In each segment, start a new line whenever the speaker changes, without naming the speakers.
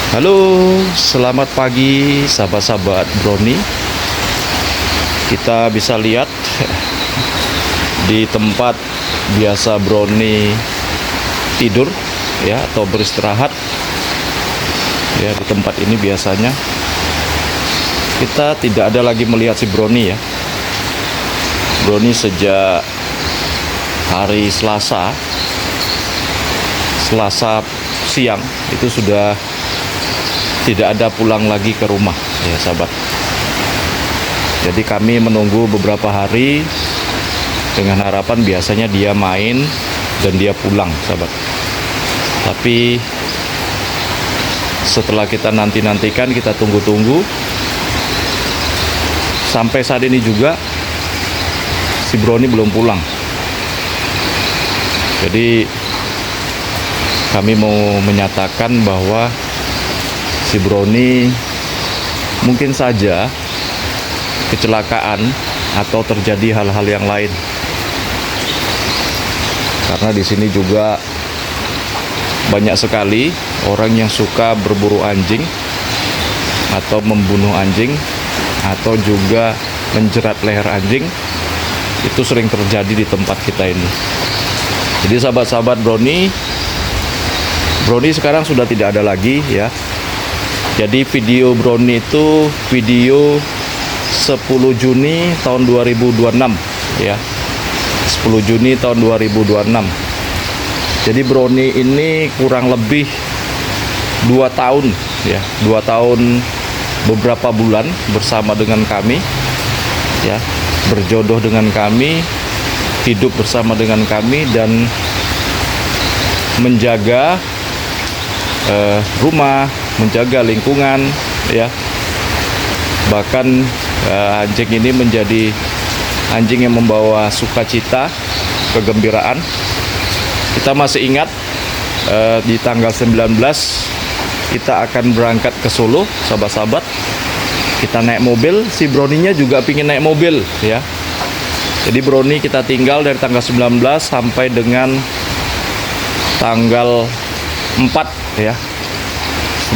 Halo, selamat pagi sahabat-sahabat Brownie. Kita bisa lihat di tempat biasa Brownie tidur ya atau beristirahat. Ya, di tempat ini biasanya kita tidak ada lagi melihat si Brownie ya. Brownie sejak hari Selasa siang itu sudah tidak ada pulang lagi ke rumah ya sahabat. Jadi kami menunggu beberapa hari dengan harapan biasanya dia main dan dia pulang sahabat. Tapi setelah kita nantikan, kita tunggu-tunggu, sampai saat ini juga si Brownie belum pulang. Jadi kami mau menyatakan bahwa si Brownie mungkin saja kecelakaan atau terjadi hal-hal yang lain. Karena di sini juga banyak sekali orang yang suka berburu anjing atau membunuh anjing atau juga menjerat leher anjing. Itu sering terjadi di tempat kita ini. Jadi sahabat-sahabat Brownie sekarang sudah tidak ada lagi ya. Jadi video Brownie itu video 10 Juni tahun 2026 ya. 10 Juni tahun 2026. Jadi Brownie ini kurang lebih 2 tahun ya. 2 tahun beberapa bulan bersama dengan kami ya. Berjodoh dengan kami, hidup bersama dengan kami dan menjaga rumah, menjaga lingkungan ya. Bahkan anjing ini menjadi anjing yang membawa sukacita, kegembiraan. Kita masih ingat di tanggal 19 kita akan berangkat ke Solo sahabat-sahabat. Kita naik mobil, si Brownie-nya juga pingin naik mobil ya. Jadi Brownie kita tinggal dari tanggal 19 sampai dengan tanggal 4 ya.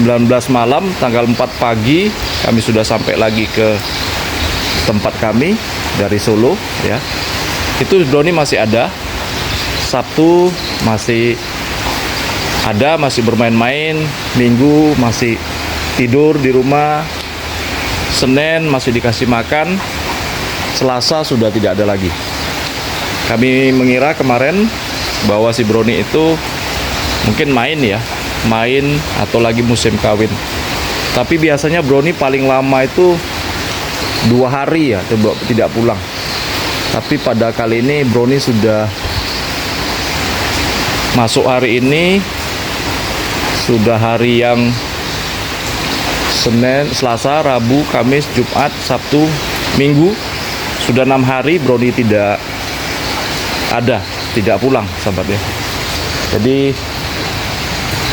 19 malam, tanggal 4 pagi kami sudah sampai lagi ke tempat kami dari Solo ya. Itu Brownie masih ada. Sabtu masih ada, masih bermain-main. Minggu masih tidur di rumah. Senin masih dikasih makan. Selasa sudah tidak ada lagi. Kami mengira kemarin bahwa si Brownie itu mungkin main atau lagi musim kawin. Tapi biasanya Brownie paling lama itu 2 hari ya tidak pulang. Tapi pada kali ini Brownie sudah masuk hari ini, sudah hari yang Senin, Selasa, Rabu, Kamis, Jumat, Sabtu, Minggu, sudah 6 hari Brownie tidak ada, tidak pulang sahabat ya. Jadi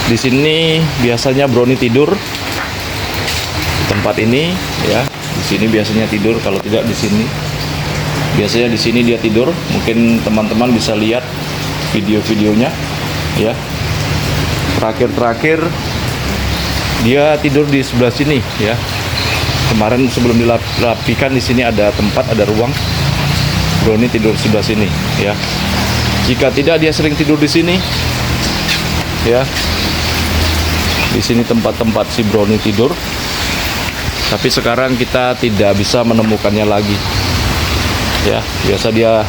di sini biasanya Brownie tidur di tempat ini ya. Di sini biasanya tidur, kalau tidak di sini. Biasanya di sini dia tidur. Mungkin teman-teman bisa lihat video-videonya ya. Terakhir dia tidur di sebelah sini ya. Kemarin sebelum dirapikan di sini ada tempat, ada ruang. Brownie tidur sebelah sini ya. Jika tidak dia sering tidur di sini ya. Di sini tempat-tempat si Brownie tidur. Tapi sekarang kita tidak bisa menemukannya lagi. Ya, biasa dia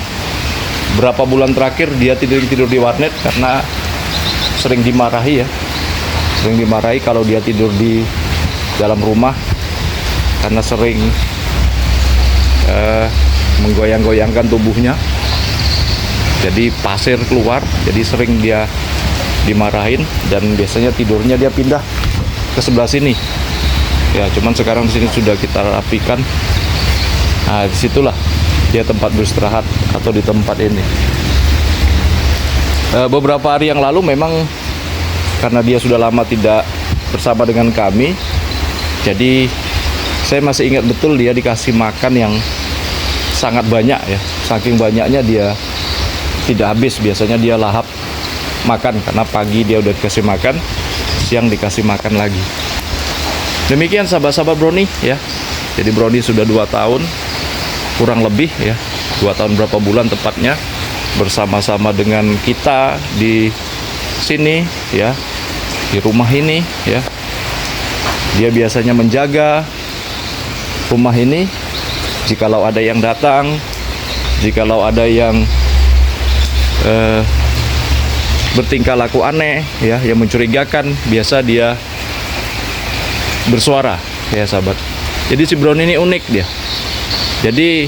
berapa bulan terakhir dia tidur di warnet karena sering dimarahi ya. Sering dimarahi kalau dia tidur di dalam rumah karena sering menggoyang-goyangkan tubuhnya. Jadi pasir keluar, jadi sering dia dimarahin dan biasanya tidurnya dia pindah ke sebelah sini. Ya, cuman sekarang di sini sudah kita rapikan. Nah, disitulah dia tempat beristirahat atau di tempat ini. Beberapa hari yang lalu memang karena dia sudah lama tidak bersama dengan kami, jadi saya masih ingat betul dia dikasih makan yang sangat banyak ya. Saking banyaknya dia tidak habis. Biasanya dia lahap makan karena pagi dia udah dikasih makan, siang dikasih makan lagi. Demikian sahabat-sahabat Brownie ya. Jadi Brownie sudah 2 tahun kurang lebih ya, 2 tahun berapa bulan tepatnya bersama-sama dengan kita di sini ya, di rumah ini ya. Dia biasanya menjaga rumah ini. Jikalau ada yang datang, jikalau ada yang bertingkah laku aneh ya, yang mencurigakan, biasa dia bersuara ya sahabat. Jadi si Brownie ini unik dia. Jadi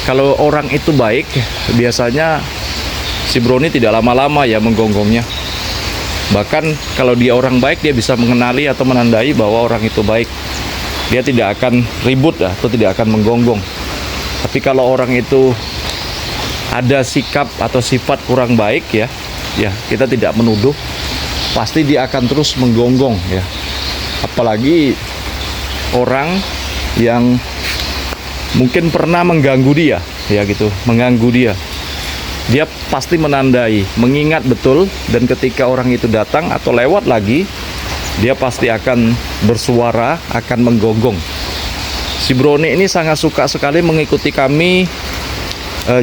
kalau orang itu baik, biasanya si Brownie tidak lama-lama ya menggonggongnya. Bahkan kalau dia orang baik, dia bisa mengenali atau menandai bahwa orang itu baik. Dia tidak akan ribut atau tidak akan menggonggong. Tapi kalau orang itu ada sikap atau sifat kurang baik ya, kita tidak menuduh, pasti dia akan terus menggonggong ya. Apalagi orang yang mungkin pernah mengganggu dia ya gitu, mengganggu dia. Dia pasti menandai, mengingat betul, dan ketika orang itu datang atau lewat lagi, dia pasti akan bersuara, akan menggonggong. Si Brownie ini sangat suka sekali mengikuti kami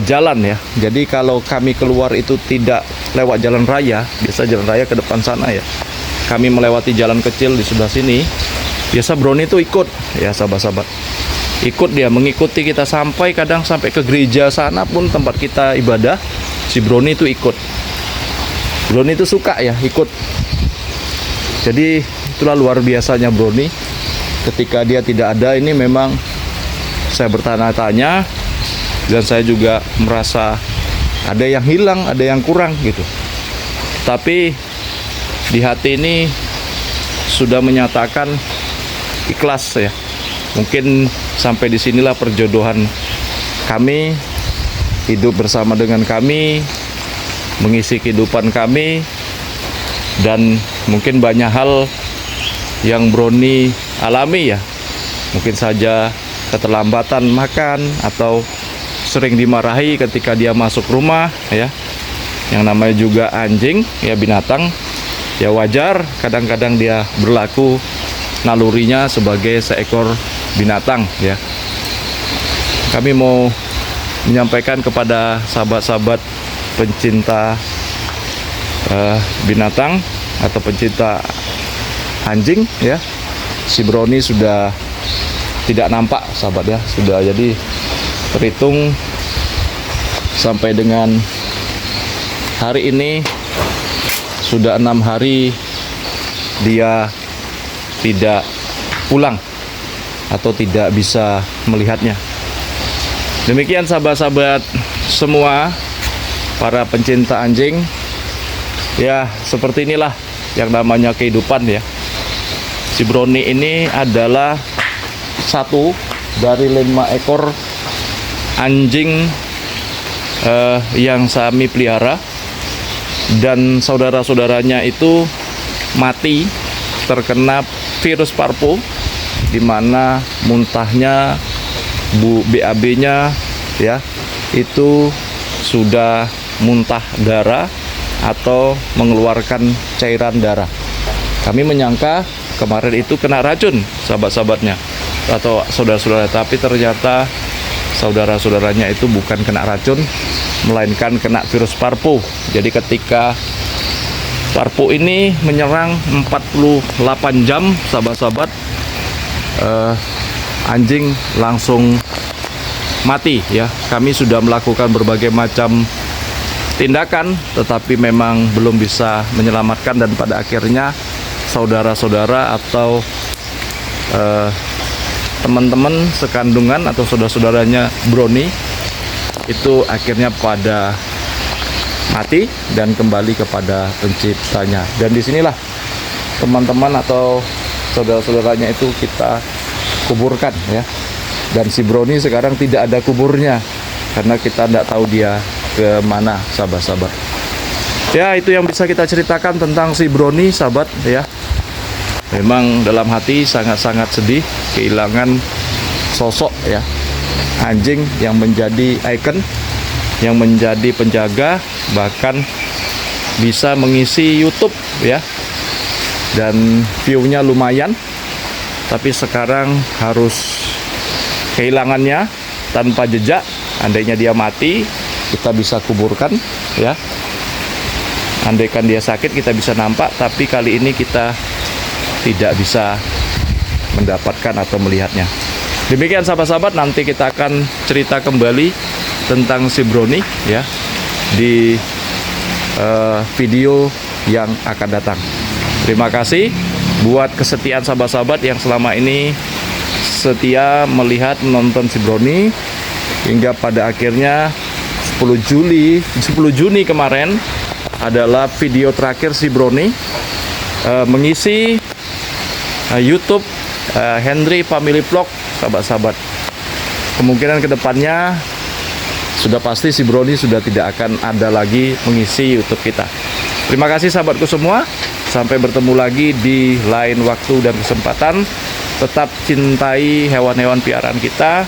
jalan ya. Jadi kalau kami keluar itu tidak lewat jalan raya, biasa jalan raya ke depan sana ya, kami melewati jalan kecil di sebelah sini, biasa Brownie itu ikut ya sahabat-sahabat. Ikut dia, mengikuti kita kadang sampai ke gereja sana pun tempat kita ibadah, si Brownie itu ikut. Brownie itu suka ya ikut. Jadi itulah luar biasanya Brownie. Ketika dia tidak ada, ini memang saya bertanya-tanya, dan saya juga merasa ada yang hilang, ada yang kurang gitu. Tapi di hati ini sudah menyatakan ikhlas ya. Mungkin sampai disinilah perjodohan kami, hidup bersama dengan kami, mengisi kehidupan kami, dan mungkin banyak hal yang Brownie alami ya. Mungkin saja keterlambatan makan, atau sering dimarahi ketika dia masuk rumah ya. Yang namanya juga anjing ya, binatang ya, wajar kadang-kadang dia berlaku nalurinya sebagai seekor binatang ya. Kami mau menyampaikan kepada sahabat-sahabat pencinta binatang atau pencinta anjing ya, si Brownie sudah tidak nampak sahabat ya. Sudah, jadi terhitung sampai dengan hari ini sudah 6 hari dia tidak pulang atau tidak bisa melihatnya. Demikian sahabat-sahabat semua, para pencinta anjing ya, seperti inilah yang namanya kehidupan ya. Si Brownie ini adalah satu dari 5 ekor anjing yang kami pelihara, dan saudara-saudaranya itu mati terkena virus parvo, di mana muntahnya, BAB-nya ya, itu sudah muntah darah atau mengeluarkan cairan darah. Kami menyangka kemarin itu kena racun sahabat-sahabatnya atau saudara-saudara, tapi ternyata saudara-saudaranya itu bukan kena racun, melainkan kena virus parvo. Jadi ketika parvo ini menyerang 48 jam sahabat-sahabat, anjing langsung mati ya. Kami sudah melakukan berbagai macam tindakan, tetapi memang belum bisa menyelamatkan, dan pada akhirnya saudara-saudara atau teman-teman sekandungan atau saudara-saudaranya Brownie itu akhirnya pada mati dan kembali kepada penciptanya. Dan disinilah teman-teman atau saudara-saudaranya itu kita kuburkan ya. Dan si Brownie sekarang tidak ada kuburnya karena kita tidak tahu dia ke mana sahabat-sahabat. Ya, itu yang bisa kita ceritakan tentang si Brownie sahabat ya. Memang dalam hati sangat-sangat sedih kehilangan sosok ya, anjing yang menjadi ikon, yang menjadi penjaga, bahkan bisa mengisi YouTube ya, dan view-nya lumayan tapi sekarang harus kehilangannya tanpa jejak. Andainya dia mati, kita bisa kuburkan, ya. Andaikan dia sakit, kita bisa nampak, tapi kali ini kita tidak bisa mendapatkan atau melihatnya. Demikian sahabat-sahabat, nanti kita akan cerita kembali tentang si Brownie, ya, di video yang akan datang. Terima kasih buat kesetiaan sahabat-sahabat yang selama ini setia melihat, menonton si Brownie hingga pada akhirnya 10 Juni kemarin adalah video terakhir si Brownie mengisi YouTube Henry Family Vlog, sahabat-sahabat. Kemungkinan kedepannya sudah pasti si Brownie sudah tidak akan ada lagi mengisi YouTube kita. Terima kasih sahabatku semua. Sampai bertemu lagi di lain waktu dan kesempatan. Tetap cintai hewan-hewan piaraan kita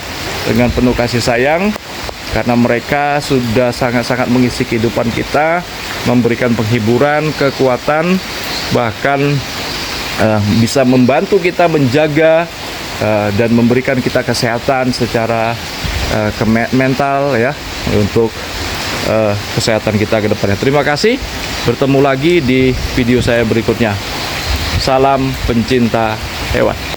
dengan penuh kasih sayang, karena mereka sudah sangat-sangat mengisi kehidupan kita, memberikan penghiburan, kekuatan, bahkan bisa membantu kita menjaga dan memberikan kita kesehatan secara mental, ya, untuk kesehatan kita ke depannya. Terima kasih. Bertemu lagi di video saya berikutnya. Salam pencinta hewan.